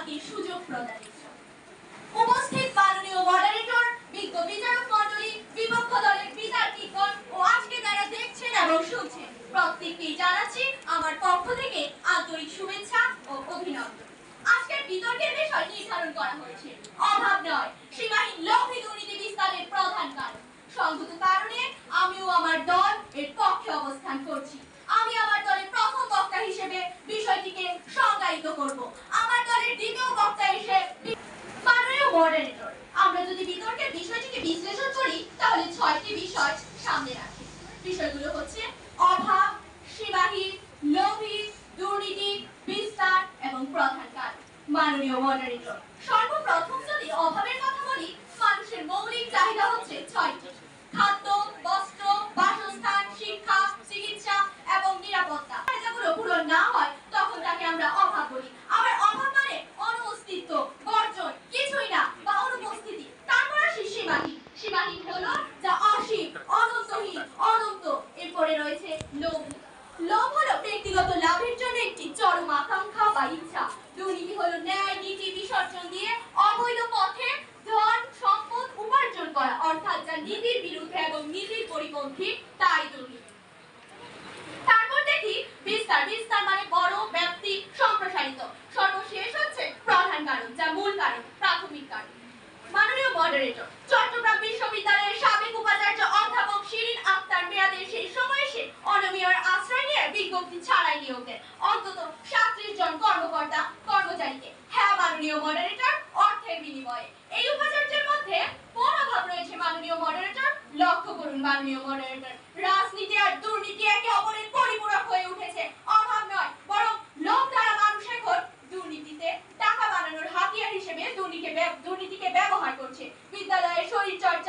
চাকরির সুযোগ প্রদানের জন্য। উপস্থিত মাননীয় মডারেটর, বিজ্ঞ বিচারক মণ্ডলী, বিপক্ষ দলের বিতার্কিকগণ ও আজকে যারা দেখছেন এবং শুনছেন, প্রত্যেককেই জানাচ্ছি আমার পক্ষ থেকে আন্তরিক শুভেচ্ছা ও অভিনন্দন। আজকের বিতর্কের বিষয় নির্ধারণ করা হয়েছে অভাব নয়, সীমাহীন লোভী দুর্নীতি বিস্তারের প্রধান কারণ। সংগত কারণে আমিও আমার দল এর পক্ষে অবস্থান করছি। আমি আমার দলের প্রথম বক্তা হিসেবে বিষয়টিকে সংজ্ঞায়িত করব। আমার দলের দ্বিতীয় বক্তা হিসেবে মাননীয় মডারেটর, আমরা যদি বিতর্কের বিষয়টিকে বিশ্লেষণ করি তাহলে 6টি বিষয় সামনে রাখি। বিষয়গুলো হচ্ছে অভাব, সীমাহীন, লোভী, দুর্নীতি বিস্তার এবং প্রধান কারণ। মাননীয় মডারেটর, সর্বপ্রথম যদি অভাবের কথা বলি, মানুষের মৌলিক চাহিদা হচ্ছে 6টি: খাদ্য, বস্ত্র, বাসস্থান, শিক্ষা, চিকিৎসা এবং নিরাপত্তা। চাহিদাগুলো পূরণ না হয় তখন তাকে আমরা অভাব বলি। আবার অভাব মানে অনুপস্থিত, বর্জন, কিছুই না বা অনুপস্থিতি। তারপর আসি সীমাহীন। সীমাহীন হলো যা অসীম, অনন্তহীন, অনন্ত। এরপরে রয়েছে লোভ। লোভ হলো ব্যক্তিগত লাভের জন্য একটি চরম আকাঙ্ক্ষা বা ইচ্ছা। দুর্নীতি হলো ন্যায় নীতি বিসর্জন দিয়ে অবৈধ পথে ধন সম্পদ উপার্জন করা, অর্থাৎ যা নীতির বিরুদ্ধে এবং নীতির পরিপন্থী, তাই দুর্নীতি। তারপর দেখি বিস্তার। বিস্তার মানে বড়, ব্যাপ্তি, সম্প্রসারিত। সর্বশেষ হচ্ছে প্রধান কারণ, যা মূল কারণ, প্রাথমিক কারণ। মাননীয় মডারেটর, চট্টগ্রাম বিশ্ববিদ্যালয়ের সাবেক উপাচার্য অধ্যাপক শিরিন আক্তার মেয়াদের সেই সময় এসে অনমিয়ার আশ্রয় নিয়ে বিজ্ঞপ্তি ছাড়াই নিয়োগ দেন অন্তত 37 জন কর্মকর্তা কর্মচারীকে। হ্যাঁ মাননীয় মডারেটর, অর্থের বিনিময়ে। এই উপাচার্যের মধ্যে কোন অভাব রয়েছে মাননীয় মডারেটর? লক্ষ্য করুন মাননীয় মডারেটর, রাজনীতি আর দুর্নীতি একে অপরের পরিপূরক হয়ে উঠেছে। অভাব নয়, বরং লোভ দ্বারা মানুষ এখন দুর্নীতিতে টাকা বানানোর হাতিয়ার হিসেবে দুর্নীতিকে ব্যবহার করছে। বিদ্যালয়ের শরীরচর্চা